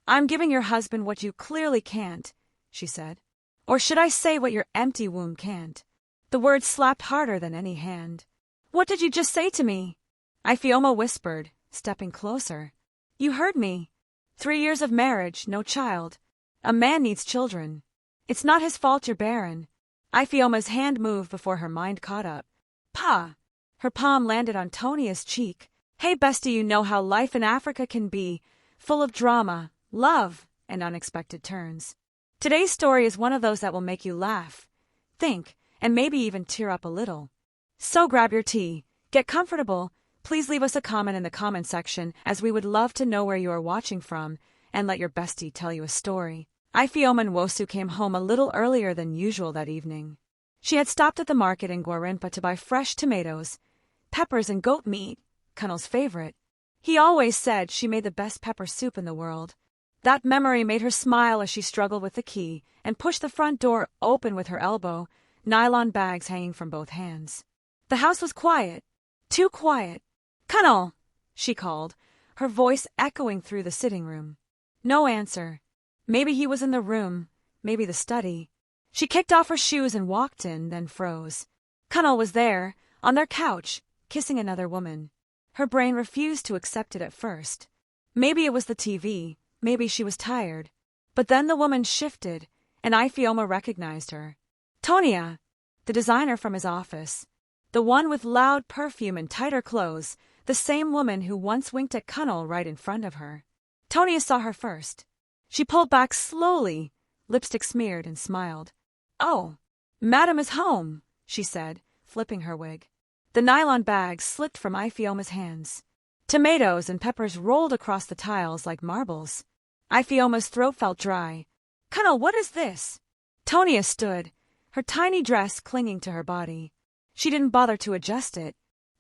I'm giving your husband what you clearly can't, she said. Or should I say what your empty womb can't? The words slapped harder than any hand. What did you just say to me? Ifeoma whispered, stepping closer. You heard me. 3 years of marriage, no child. A man needs children. It's not his fault you're barren. Ifeoma's hand moved before her mind caught up. Pa! Her palm landed on Tonia's cheek. Hey, Bestie, you know how life in Africa can be, full of drama, love, and unexpected turns. Today's story is one of those that will make you laugh, think, and maybe even tear up a little. So grab your tea, get comfortable, please leave us a comment in the comment section as we would love to know where you are watching from, and let your bestie tell you a story. Ifeoma Nwosu came home a little earlier than usual that evening. She had stopped at the market in Gwarinpa to buy fresh tomatoes, peppers and goat meat, Kunnel's favorite. He always said she made the best pepper soup in the world. That memory made her smile as she struggled with the key and pushed the front door open with her elbow, nylon bags hanging from both hands. The house was quiet. Too quiet. Kunnel! She called, her voice echoing through the sitting room. No answer. Maybe he was in the room, maybe the study. She kicked off her shoes and walked in, then froze. Kunnel was there, on their couch, kissing another woman. Her brain refused to accept it at first. Maybe it was the TV, maybe she was tired. But then the woman shifted, and Ifeoma recognized her. Tonia! The designer from his office. The one with loud perfume and tighter clothes, the same woman who once winked at Kunnel right in front of her. Tonia saw her first. She pulled back slowly, lipstick smeared, and smiled. Oh, Madam is home, she said, flipping her wig. The nylon bag slipped from Ifeoma's hands. Tomatoes and peppers rolled across the tiles like marbles. Ifeoma's throat felt dry. Kunnel, what is this? Tonia stood, her tiny dress clinging to her body. She didn't bother to adjust it.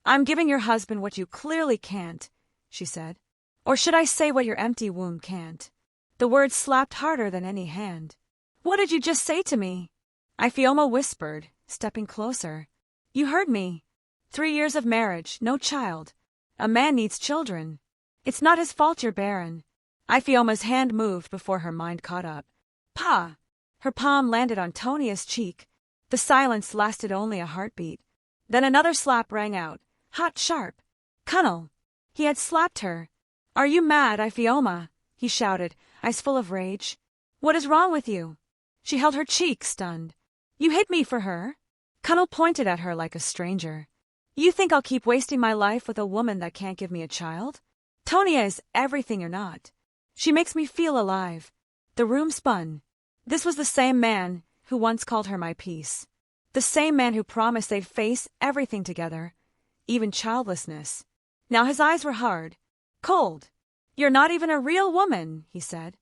I'm giving your husband what you clearly can't, she said. Or should I say what your empty womb can't? The words slapped harder than any hand. What did you just say to me? Ifeoma whispered, stepping closer. You heard me. 3 years of marriage, no child. A man needs children. It's not his fault you're barren. Ifeoma's hand moved before her mind caught up. Pa! Her palm landed on Tonia's cheek. The silence lasted only a heartbeat. Then another slap rang out, hot, sharp. Kunnel! He had slapped her. Are you mad, Ifeoma? He shouted, eyes full of rage. What is wrong with you? She held her cheek, stunned. You hit me for her? Kunnel pointed at her like a stranger. You think I'll keep wasting my life with a woman that can't give me a child? Tonia is everything you're not. She makes me feel alive. The room spun. This was the same man who once called her my peace. The same man who promised they'd face everything together, even childlessness. Now his eyes were hard, cold. You're not even a real woman, he said.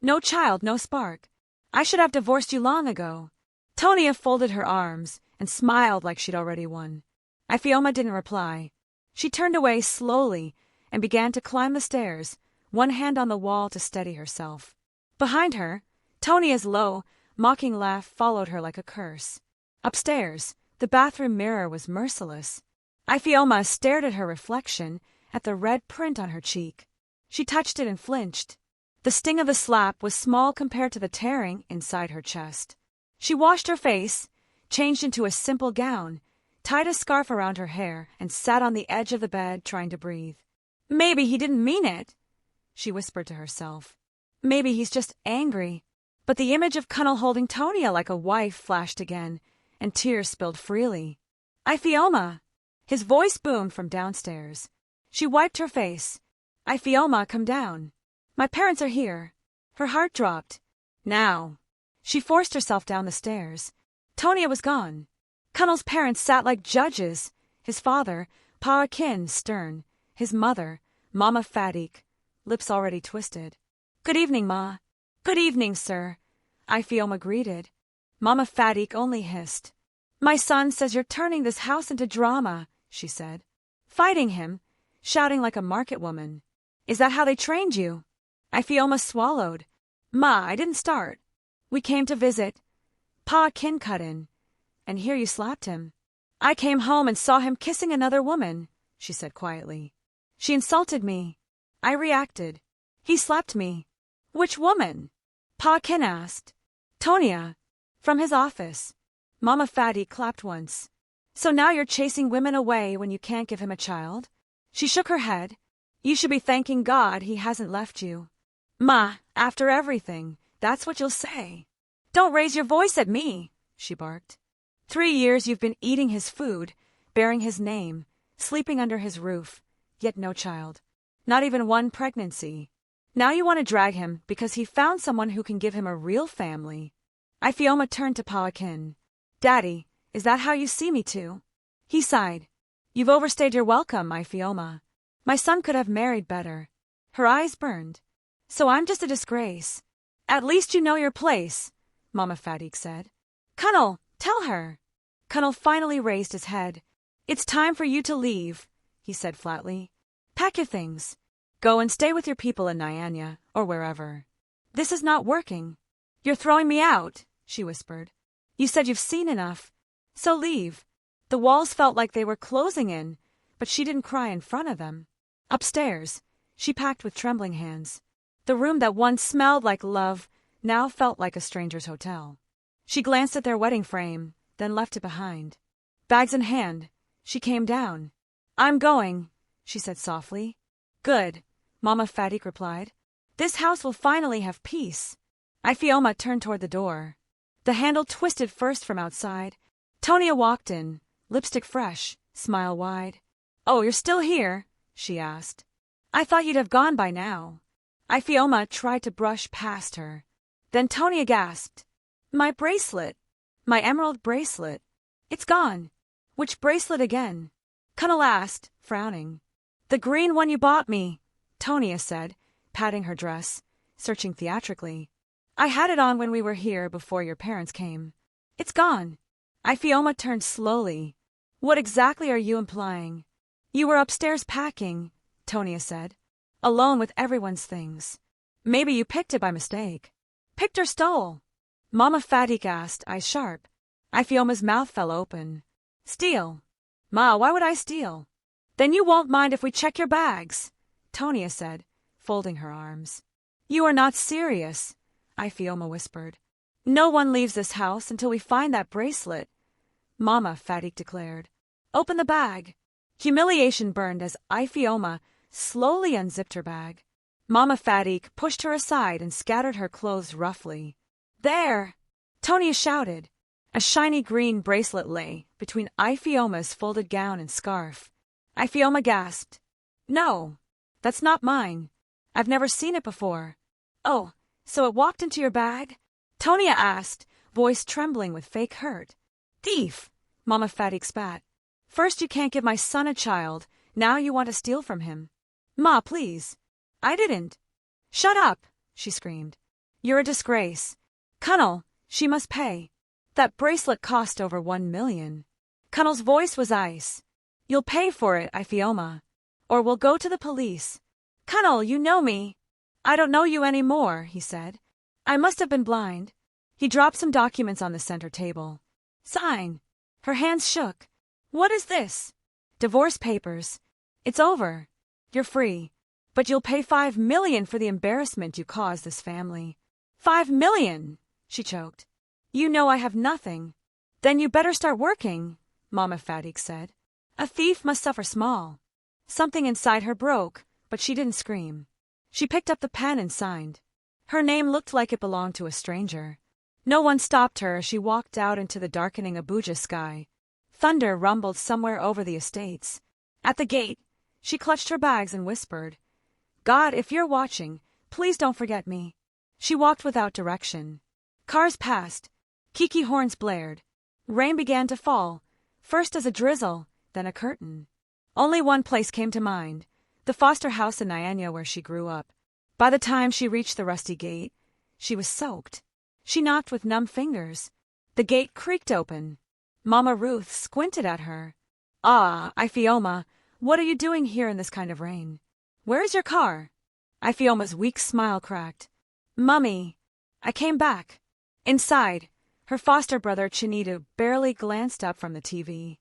No child, no spark. I should have divorced you long ago. Tonia folded her arms and smiled like she'd already won. Ifeoma didn't reply. She turned away slowly and began to climb the stairs, one hand on the wall to steady herself. Behind her, Tonia's low, mocking laugh followed her like a curse. Upstairs, the bathroom mirror was merciless. Ifeoma stared at her reflection, at the red print on her cheek. She touched it and flinched. The sting of the slap was small compared to the tearing inside her chest. She washed her face, changed into a simple gown, tied a scarf around her hair, and sat on the edge of the bed trying to breathe. Maybe he didn't mean it, she whispered to herself. Maybe he's just angry. But the image of Kunnel holding Tonia like a wife flashed again, and tears spilled freely. Ifeoma! His voice boomed from downstairs. She wiped her face. Ifeoma, come down. My parents are here. Her heart dropped. Now. She forced herself down the stairs. Tonia was gone. Kunnel's parents sat like judges. His father, Pa Akin, stern. His mother, Mama Fadik, lips already twisted. Good evening, Ma. Good evening, sir. Ifeoma greeted. Mama Fadik only hissed. My son says you're turning this house into drama, she said. Fighting him, shouting like a market woman. Is that how they trained you? Ifeoma swallowed. Ma, I didn't start. We came to visit. Pa Akin cut in. And here you slapped him. I came home and saw him kissing another woman, she said quietly. She insulted me. I reacted. He slapped me. Which woman? Pa Kin asked. Tonya. From his office. Mama Fatty clapped once. So now you're chasing women away when you can't give him a child? She shook her head. You should be thanking God he hasn't left you. Ma, after everything, that's what you'll say. Don't raise your voice at me, she barked. 3 years you've been eating his food, bearing his name, sleeping under his roof, yet no child. Not even one pregnancy. Now you want to drag him because he found someone who can give him a real family. Ifeoma turned to Pa Kin. Daddy, is that how you see me too? He sighed. You've overstayed your welcome, Ifeoma. My son could have married better. Her eyes burned. So I'm just a disgrace. At least you know your place, Mama Fatik said. Kunal, tell her. Kunal finally raised his head. It's time for you to leave, he said flatly. Pack your things. Go and stay with your people in Nyanya, or wherever. This is not working. You're throwing me out, she whispered. You said you've seen enough. So leave. The walls felt like they were closing in, but she didn't cry in front of them. Upstairs, she packed with trembling hands. The room that once smelled like love now felt like a stranger's hotel. She glanced at their wedding frame, then left it behind. Bags in hand, she came down. I'm going, she said softly. Good, Mama Fatik replied. This house will finally have peace. Ifeoma turned toward the door. The handle twisted first from outside. Tonya walked in, lipstick fresh, smile wide. Oh, you're still here? She asked. I thought you'd have gone by now. Ifeoma tried to brush past her. Then Tonya gasped. My bracelet. My emerald bracelet. It's gone. Which bracelet again? Kunal asked, frowning. The green one you bought me, Tonya said, patting her dress, searching theatrically. I had it on when we were here before your parents came. It's gone. Ifeoma turned slowly. What exactly are you implying? You were upstairs packing, Tonya said, alone with everyone's things. Maybe you picked it by mistake. Picked or stole? Mama Fatik asked, eyes sharp. Ifeoma's mouth fell open. Steal? Ma, why would I steal? Then you won't mind if we check your bags, Tonya said, folding her arms. You are not serious, Ifeoma whispered. No one leaves this house until we find that bracelet, Mama Fatik declared. Open the bag. Humiliation burned as Ifeoma slowly unzipped her bag. Mama Fatik pushed her aside and scattered her clothes roughly. There! Tonya shouted. A shiny green bracelet lay between Ifeoma's folded gown and scarf. Ifeoma gasped. No, that's not mine. I've never seen it before. Oh, so it walked into your bag? Tonya asked, voice trembling with fake hurt. Thief! Mama Fatik spat. First you can't give my son a child, now you want to steal from him. Ma, please. I didn't. Shut up, she screamed. You're a disgrace. Kunal, she must pay. That bracelet cost over 1 million. Kunal's voice was ice. You'll pay for it, Ifeoma. Or we'll go to the police. Kunal, you know me. I don't know you anymore, he said. I must have been blind. He dropped some documents on the center table. Sign. Her hands shook. What is this? Divorce papers. It's over. You're free. But you'll pay 5 million for the embarrassment you caused this family. 5 million, she choked. You know I have nothing. Then you better start working, Mama Fatik said. A thief must suffer small. Something inside her broke, but she didn't scream. She picked up the pen and signed. Her name looked like it belonged to a stranger. No one stopped her as she walked out into the darkening Abuja sky. Thunder rumbled somewhere over the estates. At the gate, she clutched her bags and whispered, God, if you're watching, please don't forget me. She walked without direction. Cars passed. Kiki horns blared. Rain began to fall, first as a drizzle, then a curtain. Only one place came to mind, the foster house in Nyanya where she grew up. By the time she reached the rusty gate, she was soaked. She knocked with numb fingers. The gate creaked open. Mama Ruth squinted at her. Ah, Ifeoma, what are you doing here in this kind of rain? Where is your car? Ifeoma's weak smile cracked. Mummy, I came back. Inside, her foster brother Chinidu barely glanced up from the TV.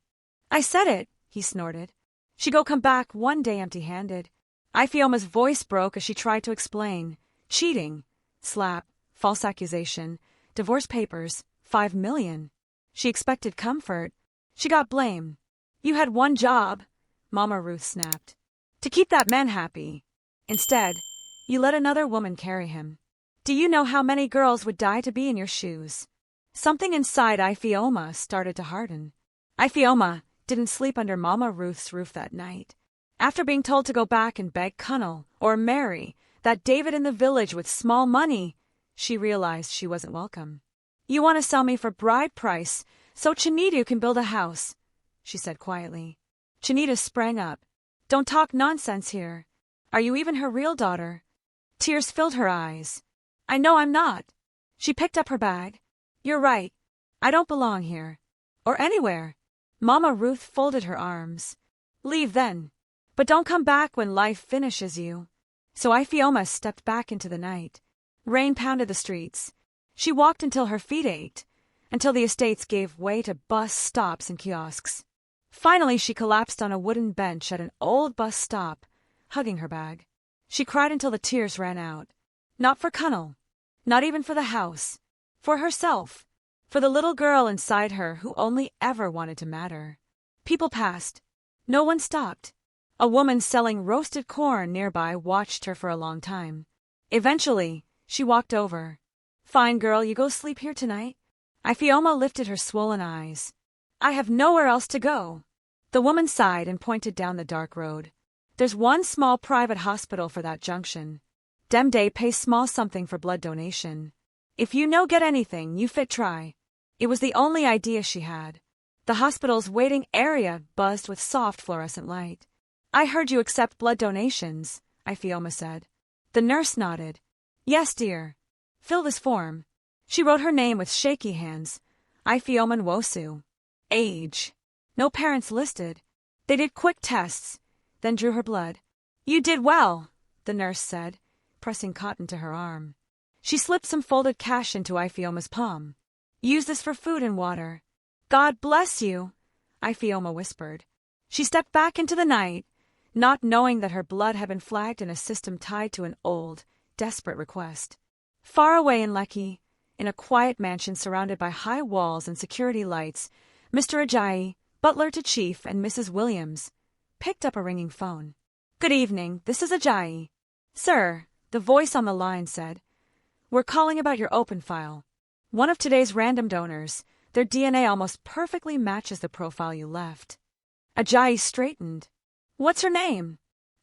I said it, he snorted. She go come back one day empty-handed. Ifeoma's voice broke as she tried to explain. Cheating. Slap, false accusation, divorce papers, 5 million. She expected comfort. She got blame. You had one job, Mama Ruth snapped. To keep that man happy. Instead, you let another woman carry him. Do you know how many girls would die to be in your shoes? Something inside Ifeoma started to harden. Ifeoma didn't sleep under Mama Ruth's roof that night. After being told to go back and beg Cunnel or marry that David in the village with small money, she realized she wasn't welcome. You want to sell me for bride price so Chinita can build a house, she said quietly. Chinita sprang up. Don't talk nonsense here. Are you even her real daughter? Tears filled her eyes. I know I'm not. She picked up her bag. You're right. I don't belong here. Or anywhere. Mama Ruth folded her arms. Leave then. But don't come back when life finishes you. So Ifeoma stepped back into the night. Rain pounded the streets. She walked until her feet ached, until the estates gave way to bus stops and kiosks. Finally, she collapsed on a wooden bench at an old bus stop, hugging her bag. She cried until the tears ran out. Not for Cunnel. Not even for the house. For herself. For the little girl inside her who only ever wanted to matter. People passed. No one stopped. A woman selling roasted corn nearby watched her for a long time. Eventually, she walked over. Fine girl, you go sleep here tonight? Ifeoma lifted her swollen eyes. I have nowhere else to go. The woman sighed and pointed down the dark road. There's one small private hospital for that junction. Dem day pay small something for blood donation. If you no get anything, you fit try. It was the only idea she had. The hospital's waiting area buzzed with soft fluorescent light. I heard you accept blood donations, Ifeoma said. The nurse nodded. Yes, dear. Fill this form. She wrote her name with shaky hands. Ifeoma Nwosu. Age. No parents listed. They did quick tests, then drew her blood. You did well, the nurse said, pressing cotton to her arm. She slipped some folded cash into Ifeoma's palm. Use this for food and water. God bless you, Ifeoma whispered. She stepped back into the night, not knowing that her blood had been flagged in a system tied to an old, desperate request. Far away in Lekki, in a quiet mansion surrounded by high walls and security lights, Mr. Ajayi, butler to Chief and Mrs. Williams, picked up a ringing phone. Good evening, this is Ajayi. Sir, the voice on the line said, we're calling about your open file. One of today's random donors, their DNA almost perfectly matches the profile you left. Ajayi straightened. What's her name?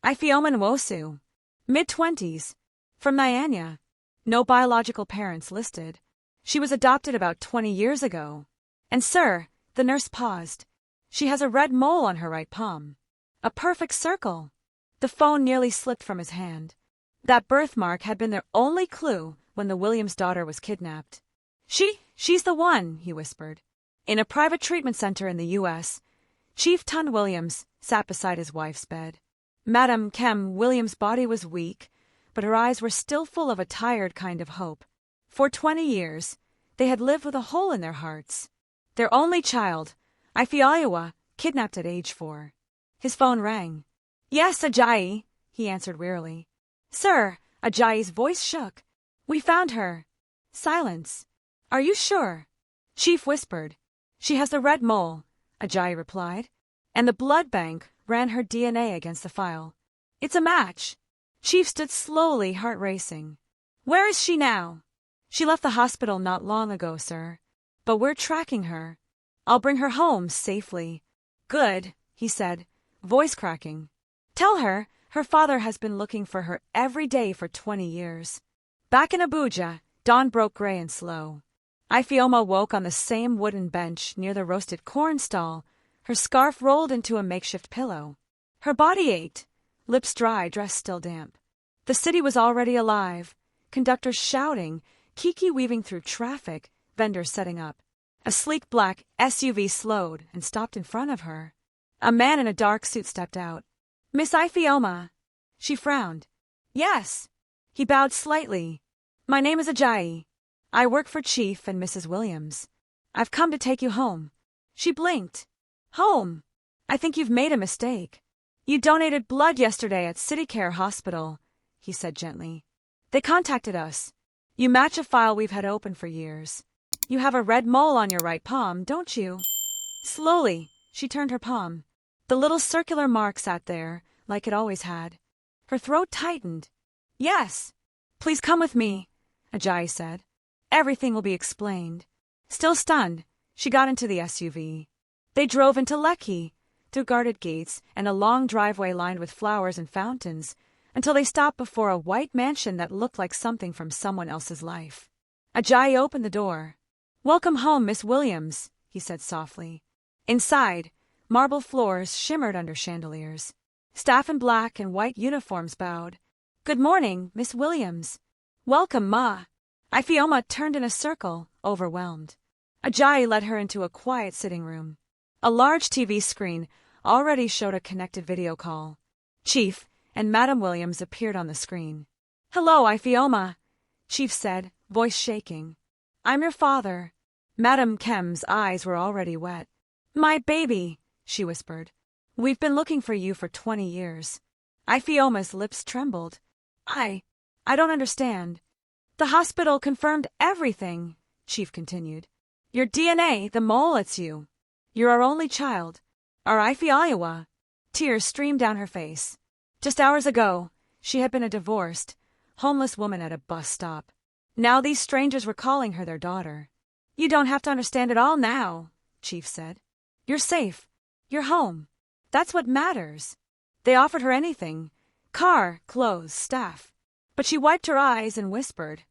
Ifeoma Nwosu. Mid-20s. From Nyanya. No biological parents listed. She was adopted about 20 years ago. And sir, the nurse paused. She has a red mole on her right palm. A perfect circle. The phone nearly slipped from his hand. That birthmark had been their only clue when the Williams daughter was kidnapped. She's the one, he whispered. In a private treatment center in the U.S., Chief Tun Williams sat beside his wife's bed. Madame Kem Williams' body was weak, but her eyes were still full of a tired kind of hope. For 20 years, they had lived with a hole in their hearts. Their only child, Ifeoma, kidnapped at age 4. His phone rang. Yes, Ajayi, he answered wearily. Sir, Ajayi's voice shook. We found her. Silence. Are you sure? Chief whispered. She has the red mole, Ajayi replied, and the blood bank ran her DNA against the file. It's a match. Chief stood slowly, heart racing. Where is she now? She left the hospital not long ago, sir. But we're tracking her. I'll bring her home safely. Good, he said, voice cracking. Tell her father has been looking for her every day for 20 years. Back in Abuja, dawn broke gray and slow. Ifeoma woke on the same wooden bench near the roasted corn stall, her scarf rolled into a makeshift pillow. Her body ached, lips dry, dress still damp. The city was already alive, conductors shouting, Kiki weaving through traffic, vendors setting up. A sleek black SUV slowed and stopped in front of her. A man in a dark suit stepped out. Miss Ifeoma. She frowned. Yes. He bowed slightly. My name is Ajayi. I work for Chief and Mrs. Williams. I've come to take you home. She blinked. Home? I think you've made a mistake. You donated blood yesterday at City Care Hospital, he said gently. They contacted us. You match a file we've had open for years. You have a red mole on your right palm, don't you? Slowly, she turned her palm. The little circular mark sat there, like it always had. Her throat tightened. Yes. Please come with me, Ajayi said. Everything will be explained. Still stunned, she got into the SUV. They drove into Lekki, through guarded gates and a long driveway lined with flowers and fountains, until they stopped before a white mansion that looked like something from someone else's life. Ajayi opened the door. Welcome home, Miss Williams, he said softly. Inside, marble floors shimmered under chandeliers. Staff in black and white uniforms bowed. Good morning, Miss Williams. Welcome, Ma. Ifeoma turned in a circle, overwhelmed. Ajayi led her into a quiet sitting room. A large TV screen already showed a connected video call. Chief and Madam Williams appeared on the screen. Hello, Ifeoma, Chief said, voice shaking. I'm your father. Madam Kem's eyes were already wet. My baby, she whispered. We've been looking for you for 20 years. Ifeoma's lips trembled. I don't understand. The hospital confirmed everything, Chief continued. Your DNA, the mole, it's you. You're our only child. Our Ifeoma. Tears streamed down her face. Just hours ago, she had been a divorced, homeless woman at a bus stop. Now these strangers were calling her their daughter. You don't have to understand it all now, Chief said. You're safe. You're home. That's what matters. They offered her anything. Car, clothes, staff. But she wiped her eyes and whispered,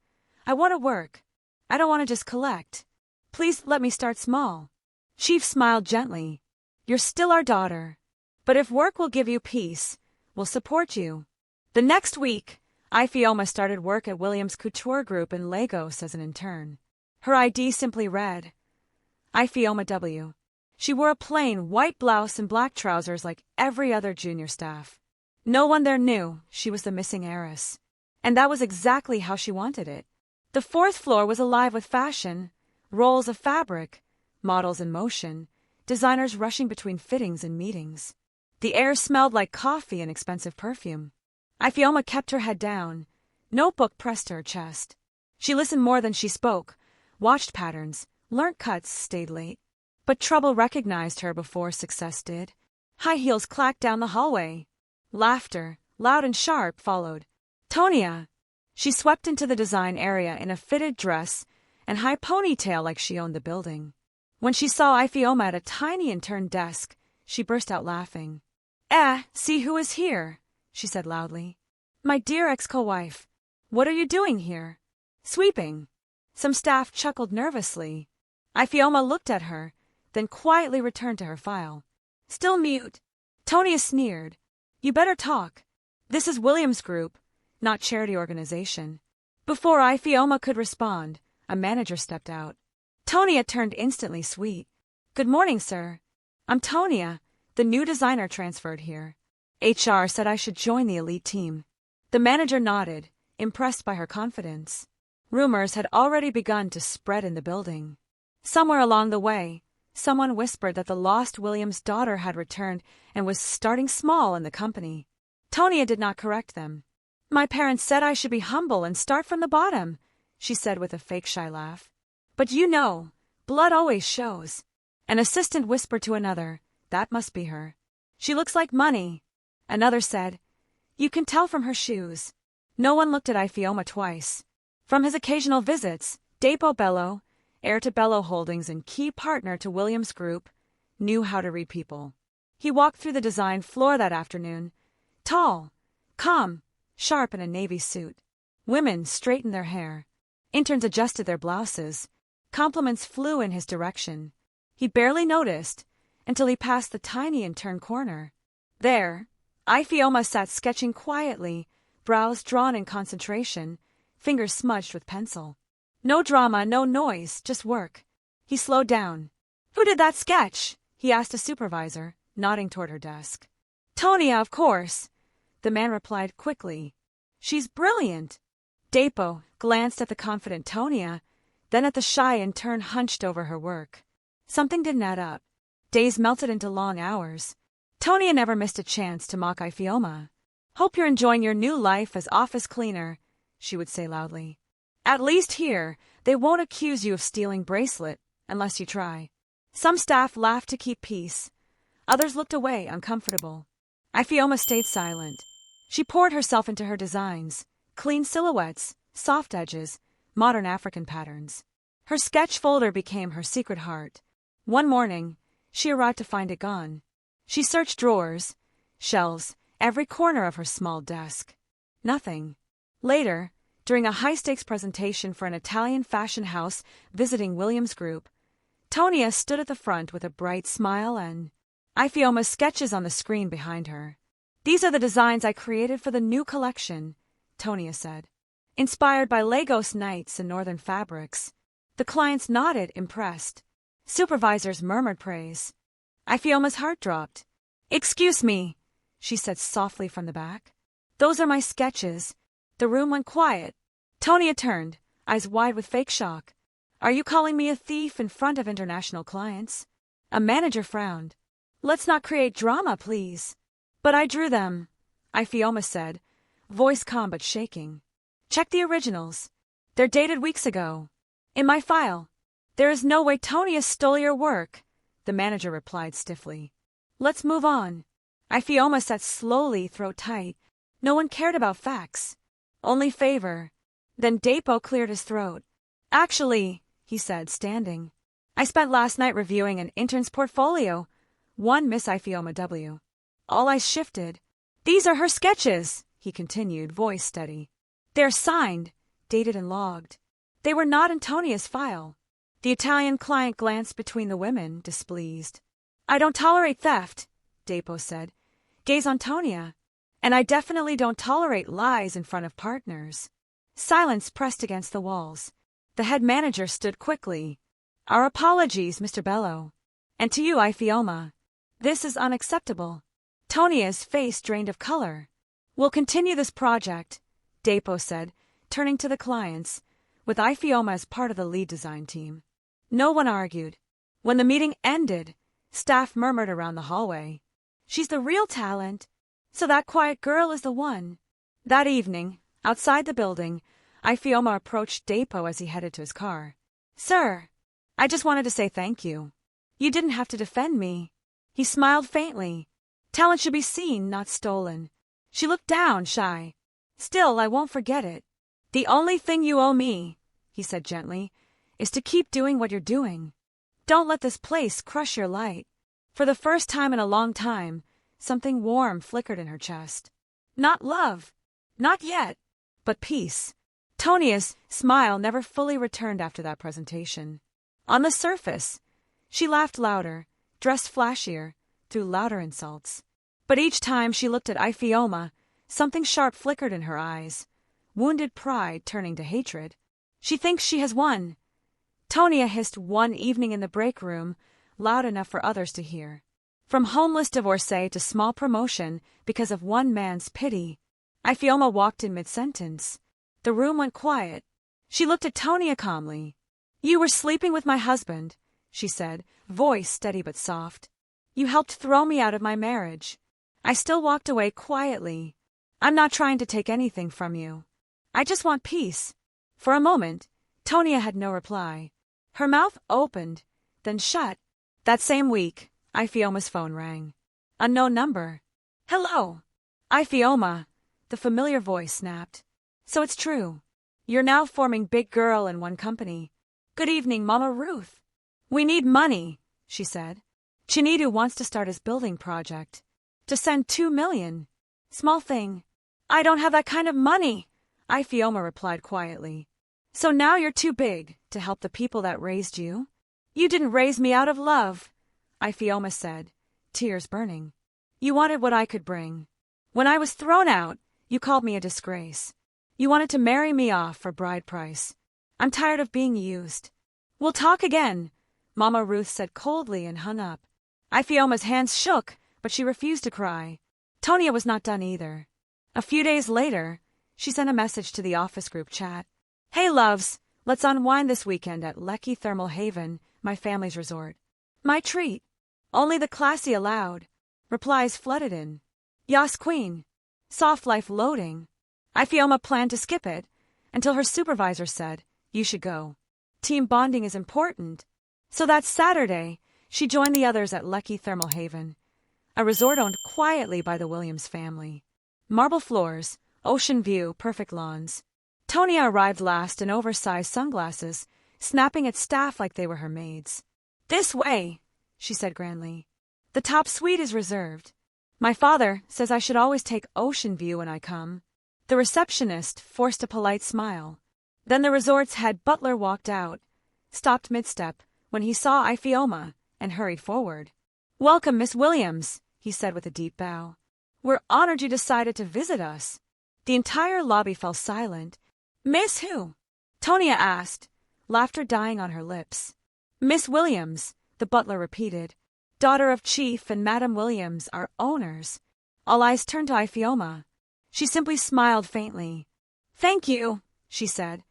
I want to work. I don't want to just collect. Please let me start small. Chief smiled gently. You're still our daughter. But if work will give you peace, we'll support you. The next week, Ifeoma started work at Williams Couture Group in Lagos as an intern. Her ID simply read, Ifeoma W. She wore a plain white blouse and black trousers like every other junior staff. No one there knew she was the missing heiress. And that was exactly how she wanted it. The fourth floor was alive with fashion, rolls of fabric, models in motion, designers rushing between fittings and meetings. The air smelled like coffee and expensive perfume. Ifeoma kept her head down, notebook pressed to her chest. She listened more than she spoke, watched patterns, learnt cuts, stayed late. But trouble recognized her before success did. High heels clacked down the hallway. Laughter, loud and sharp, followed. Tonia! She swept into the design area in a fitted dress and high ponytail like she owned the building. When she saw Ifeoma at a tiny intern desk, she burst out laughing. See who is here, she said loudly. My dear ex-co-wife, what are you doing here? Sweeping. Some staff chuckled nervously. Ifeoma looked at her, then quietly returned to her file. Still mute. Tonia sneered. You better talk. This is Williams Group, not charity organization. Before Ifeoma could respond, a manager stepped out. Tonia turned instantly sweet. Good morning, sir. I'm Tonia, the new designer transferred here. HR said I should join the elite team. The manager nodded, impressed by her confidence. Rumors had already begun to spread in the building. Somewhere along the way, someone whispered that the lost Williams' daughter had returned and was starting small in the company. Tonia did not correct them. My parents said I should be humble and start from the bottom, she said with a fake shy laugh. But you know, blood always shows. An assistant whispered to another, that must be her. She looks like money. Another said, you can tell from her shoes. No one looked at Ifeoma twice. From his occasional visits, Depo Bello, heir to Bello Holdings and key partner to Williams Group, knew how to read people. He walked through the design floor that afternoon, tall, calm, sharp in a navy suit. Women straightened their hair. Interns adjusted their blouses. Compliments flew in his direction. He barely noticed until he passed the tiny intern corner. There, Ifeoma sat sketching quietly, brows drawn in concentration, fingers smudged with pencil. No drama, no noise, just work. He slowed down. Who did that sketch? He asked a supervisor, nodding toward her desk. Tonia, of course. The man replied quickly. She's brilliant. Depo glanced at the confident Tonia, then at the shy intern hunched over her work. Something didn't add up. Days melted into long hours. Tonia never missed a chance to mock Ifeoma. Hope you're enjoying your new life as office cleaner, she would say loudly. At least here, they won't accuse you of stealing bracelet, unless you try. Some staff laughed to keep peace. Others looked away, uncomfortable. Ifeoma stayed silent. She poured herself into her designs. Clean silhouettes, soft edges, modern African patterns. Her sketch folder became her secret heart. One morning, she arrived to find it gone. She searched drawers, shelves, every corner of her small desk. Nothing. Later, during a high-stakes presentation for an Italian fashion house visiting Williams Group, Tonia stood at the front with a bright smile and Ifeoma's sketches on the screen behind her. "These are the designs I created for the new collection," Tonia said. "Inspired by Lagos nights and northern fabrics." The clients nodded, impressed. Supervisors murmured praise. Ifeoma's heart dropped. "Excuse me," she said softly from the back. "Those are my sketches." The room went quiet. Tonia turned, eyes wide with fake shock. "Are you calling me a thief in front of international clients?" A manager frowned. "Let's not create drama, please." "But I drew them," Ifeoma said, voice calm but shaking. "Check the originals. They're dated weeks ago. In my file." "There is no way Tonia stole your work," the manager replied stiffly. "Let's move on." Ifeoma sat slowly, throat tight. No one cared about facts. Only favor. Then Depo cleared his throat. "Actually," he said, standing, "I spent last night reviewing an intern's portfolio. One Miss Ifeoma W. All eyes shifted. "These are her sketches," he continued, voice steady. "They're signed, dated and logged. They were not in Tonia's file." The Italian client glanced between the women, displeased. "I don't tolerate theft," Depo said. "Gaze on Tonia. And I definitely don't tolerate lies in front of partners." Silence pressed against the walls. The head manager stood quickly. "Our apologies, Mr. Bello. And to you, Ifeoma. This is unacceptable." Tonia's face drained of color. "We'll continue this project," Depo said, turning to the clients, with Ifeoma as part of the lead design team. No one argued. When the meeting ended, staff murmured around the hallway. "She's the real talent. So that quiet girl is the one." That evening, outside the building, Ifeoma approached Depo as he headed to his car. "Sir, I just wanted to say thank you. You didn't have to defend me." He smiled faintly. "Talent should be seen, not stolen." She looked down, shy. "Still, I won't forget it." "The only thing you owe me," he said gently, "is to keep doing what you're doing. Don't let this place crush your light." For the first time in a long time, something warm flickered in her chest. Not love. Not yet. But peace. Tonia's smile never fully returned after that presentation. On the surface, she laughed louder, dressed flashier, threw louder insults. But each time she looked at Ifeoma, something sharp flickered in her eyes. Wounded pride turning to hatred. "She thinks she has won." Tonia hissed one evening in the break room, loud enough for others to hear. From homeless divorcee to small promotion because of one man's pity. Ifeoma walked in mid-sentence. The room went quiet. She looked at Tonia calmly. "You were sleeping with my husband," she said, voice steady but soft. "You helped throw me out of my marriage. I still walked away quietly. I'm not trying to take anything from you. I just want peace." For a moment, Tonia had no reply. Her mouth opened, then shut. That same week, Ifeoma's phone rang. Unknown number. "Hello." "Ifeoma," the familiar voice snapped. "So it's true. You're now forming big girl in one company. Good evening, Mama Ruth." "We need money," she said. "Chinidu wants to start his building project. To send 2 million. Small thing." "I don't have that kind of money," Ifeoma replied quietly. "So now you're too big to help the people that raised you?" "You didn't raise me out of love," Ifeoma said, tears burning. "You wanted what I could bring. When I was thrown out, you called me a disgrace. You wanted to marry me off for bride price. I'm tired of being used." "We'll talk again," Mama Ruth said coldly and hung up. Ifeoma's hands shook, but she refused to cry. Tonia was not done either. A few days later, she sent a message to the office group chat. "Hey loves, let's unwind this weekend at Lekki Thermal Haven, my family's resort. My treat. Only the classy allowed." Replies flooded in. "Yas queen." Soft life loading. Ifeoma planned to skip it, until her supervisor said, "You should go. Team bonding is important." So that Saturday, she joined the others at Lucky Thermal Haven, a resort owned quietly by the Williams family. Marble floors, ocean view, perfect lawns. Tonya arrived last in oversized sunglasses, snapping at staff like they were her maids. "This way," she said grandly. "The top suite is reserved. My father says I should always take ocean view when I come." The receptionist forced a polite smile. Then the resort's head butler walked out, stopped mid-step when he saw Ifeoma, and hurried forward. "Welcome, Miss Williams," he said with a deep bow. "We're honored you decided to visit us." The entire lobby fell silent. "Miss who?" Tonya asked, laughter dying on her lips. "Miss Williams," the butler repeated. "Daughter of Chief and Madam Williams, our owners." All eyes turned to Ifeoma. She simply smiled faintly. "Thank you," she said,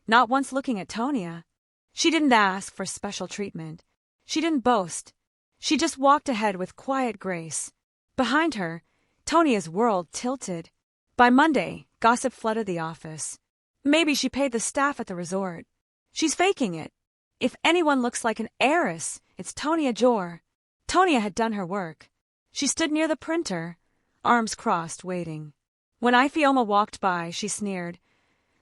not once looking at Tonya. She didn't ask for special treatment. She didn't boast. She just walked ahead with quiet grace. Behind her, Tonya's world tilted. By Monday, gossip flooded the office. Maybe she paid the staff at the resort. She's faking it. If anyone looks like an heiress, it's Tonya Jor. Tonya had done her work. She stood near the printer, arms crossed, waiting. When Ifeoma walked by, she sneered,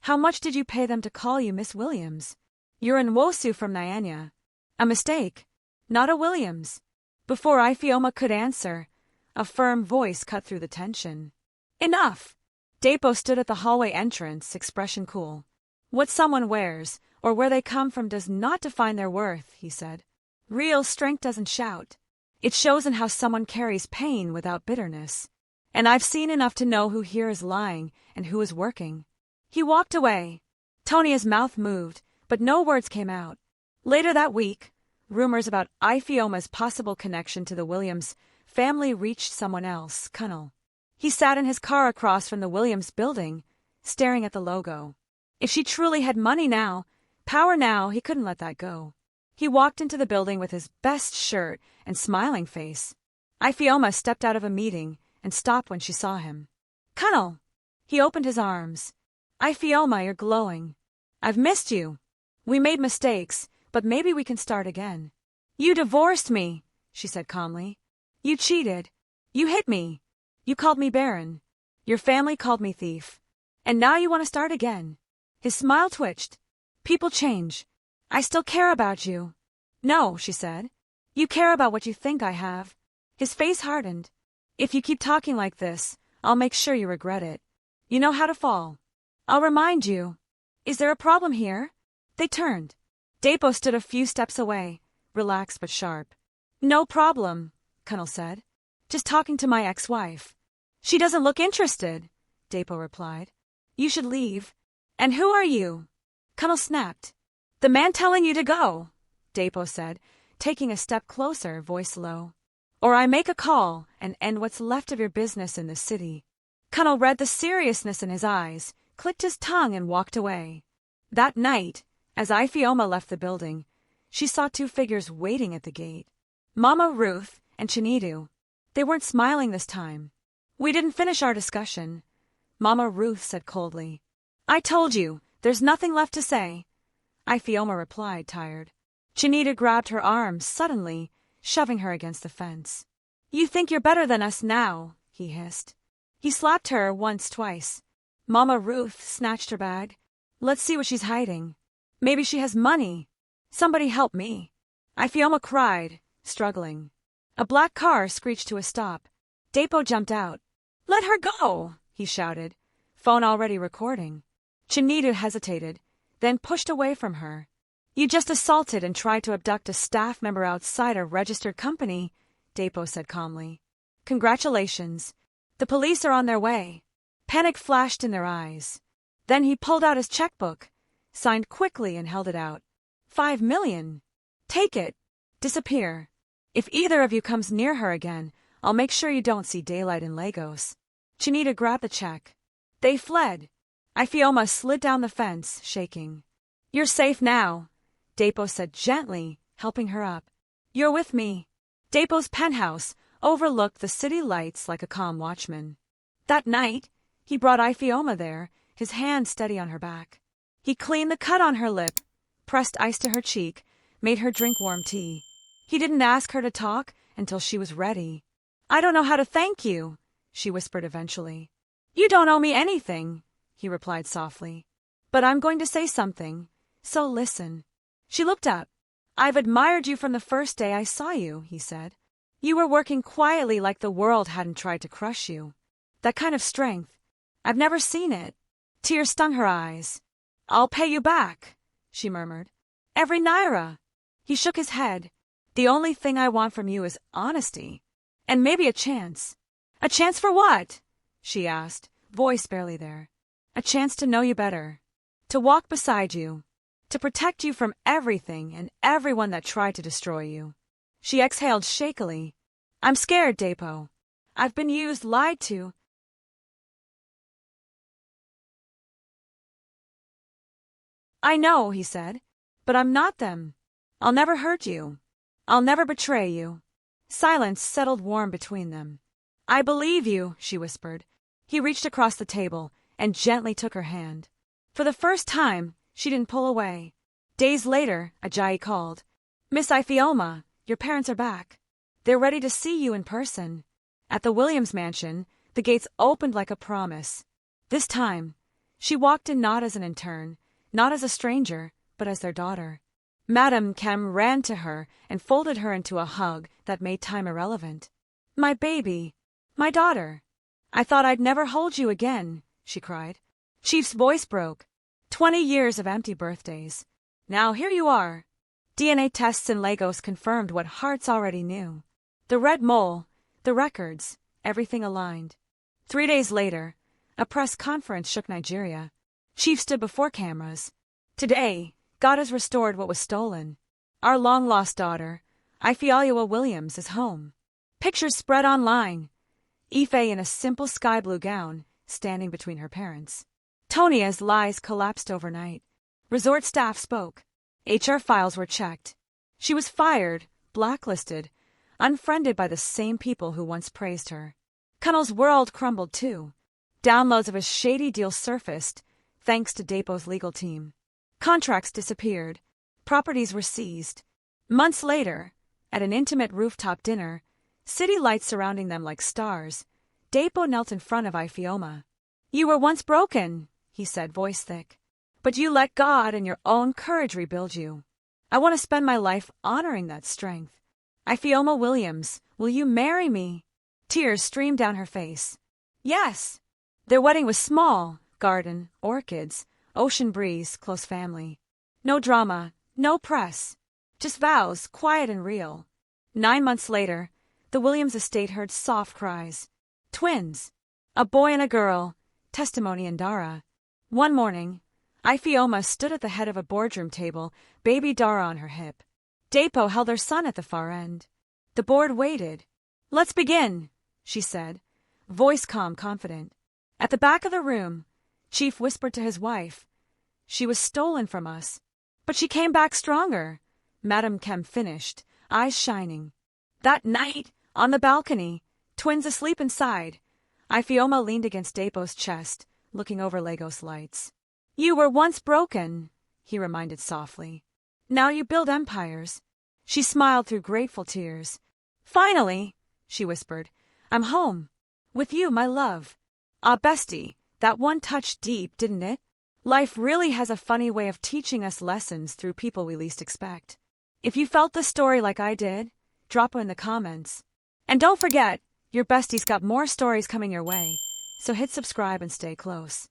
"How much did you pay them to call you Miss Williams? You're an Wosu from Nyanya." A mistake, not a Williams. Before Ifeoma could answer, a firm voice cut through the tension. "Enough!" Depo stood at the hallway entrance, expression cool. "What someone wears, or where they come from, does not define their worth," he said. "Real strength doesn't shout. It shows in how someone carries pain without bitterness. And I've seen enough to know who here is lying and who is working." He walked away. Tonya's mouth moved, but no words came out. Later that week, rumors about Ifeoma's possible connection to the Williams family reached someone else, Cunnell. He sat in his car across from the Williams building, staring at the logo. If she truly had money now, power now, he couldn't let that go. He walked into the building with his best shirt and smiling face. Ifeoma stepped out of a meeting and stopped when she saw him. "Cunnell!" He opened his arms. "Ifeoma, you're glowing. I've missed you. We made mistakes, but maybe we can start again." "You divorced me," she said calmly. "You cheated. You hit me. You called me barren. Your family called me thief. And now you want to start again." His smile twitched. "People change. I still care about you." "No," she said. "You care about what you think I have." His face hardened. "If you keep talking like this, I'll make sure you regret it. You know how to fall. I'll remind you. Is there a problem here?" They turned. Depo stood a few steps away, relaxed but sharp. "No problem," Cunnell said. "Just talking to my ex-wife." "She doesn't look interested," Depo replied. "You should leave." "And who are you?" Cunnell snapped. "The man telling you to go," Depo said, taking a step closer, voice low. "Or I make a call and end what's left of your business in the city." Cunnell read the seriousness in his eyes, clicked his tongue and walked away. That night, as Ifeoma left the building, she saw two figures waiting at the gate. Mama Ruth and Chinidu. They weren't smiling this time. "We didn't finish our discussion," Mama Ruth said coldly. "I told you, there's nothing left to say," Ifeoma replied, tired. Chinidu grabbed her arm suddenly, shoving her against the fence. "You think you're better than us now," he hissed. He slapped her once, twice. Mama Ruth snatched her bag. "Let's see what she's hiding. Maybe she has money. Somebody help me." Ifeoma cried, struggling. A black car screeched to a stop. Depo jumped out. "Let her go," he shouted, phone already recording. Chinidu hesitated, then pushed away from her. "You just assaulted and tried to abduct a staff member outside a registered company," Depo said calmly. "Congratulations. The police are on their way." Panic flashed in their eyes. Then he pulled out his checkbook, signed quickly and held it out. $5 million. "Take it. Disappear. If either of you comes near her again, I'll make sure you don't see daylight in Lagos." Chinidu grabbed the check. They fled. Ifeoma slid down the fence, shaking. "You're safe now," Depo said gently, helping her up. "You're with me." Depo's penthouse overlooked the city lights like a calm watchman. That night, he brought Ifeoma there, his hand steady on her back. He cleaned the cut on her lip, pressed ice to her cheek, made her drink warm tea. He didn't ask her to talk until she was ready. "I don't know how to thank you," she whispered eventually. "You don't owe me anything," he replied softly. "But I'm going to say something, so listen." She looked up. "I've admired you from the first day I saw you," he said. "You were working quietly like the world hadn't tried to crush you. That kind of strength. I've never seen it." Tears stung her eyes. "I'll pay you back," she murmured. "Every naira." He shook his head. "The only thing I want from you is honesty. And maybe a chance." "A chance for what?" she asked, voice barely there. "A chance to know you better. To walk beside you. To protect you from everything and everyone that tried to destroy you." She exhaled shakily. "I'm scared, Depo. I've been used, lied to." "I know," he said, "but I'm not them. I'll never hurt you. I'll never betray you." Silence settled warm between them. "I believe you," she whispered. He reached across the table and gently took her hand. For the first time, she didn't pull away. Days later, Ajayi called. "Miss Ifeoma, your parents are back. They're ready to see you in person." At the Williams mansion, the gates opened like a promise. This time, she walked in not as an intern, not as a stranger, but as their daughter. Madame Kem ran to her and folded her into a hug that made time irrelevant. "My baby, my daughter. I thought I'd never hold you again," she cried. Chief's voice broke. 20 years of empty birthdays. Now here you are. DNA tests in Lagos confirmed what hearts already knew. The red mole, the records, everything aligned. 3 days later, a press conference shook Nigeria. Chief stood before cameras. "Today, God has restored what was stolen. Our long-lost daughter, Ifeoma Williams, is home." Pictures spread online. Ife in a simple sky-blue gown, standing between her parents. Tonia's lies collapsed overnight. Resort staff spoke. HR files were checked. She was fired, blacklisted, unfriended by the same people who once praised her. Kunnel's world crumbled too. Downloads of a shady deal surfaced, thanks to Depo's legal team. Contracts disappeared. Properties were seized. Months later, at an intimate rooftop dinner, city lights surrounding them like stars, Depo knelt in front of Ifeoma. "You were once broken," he said, voice thick. "But you let God and your own courage rebuild you. I want to spend my life honoring that strength. Ifeoma Williams, will you marry me?" Tears streamed down her face. Yes. Their wedding was small, garden, orchids, ocean breeze, close family. No drama, no press. Just vows, quiet and real. 9 months later, the Williams estate heard soft cries. Twins. A boy and a girl. Testimony in Dara. One morning, Ifeoma stood at the head of a boardroom table, baby Dara on her hip. Depo held her son at the far end. The board waited. "Let's begin," she said, voice calm, confident. At the back of the room, Chief whispered to his wife, "She was stolen from us. But she came back stronger," Madame Kem finished, eyes shining. That night, on the balcony, twins asleep inside, Ifeoma leaned against Depo's chest, looking over Lagos lights. "You were once broken," he reminded softly. "Now you build empires." She smiled through grateful tears. "Finally," she whispered, "I'm home. With you, my love." Ah, Bestie, that one touched deep, didn't it? Life really has a funny way of teaching us lessons through people we least expect. If you felt the story like I did, drop it in the comments. And don't forget, your Bestie's got more stories coming your way, so hit subscribe and stay close.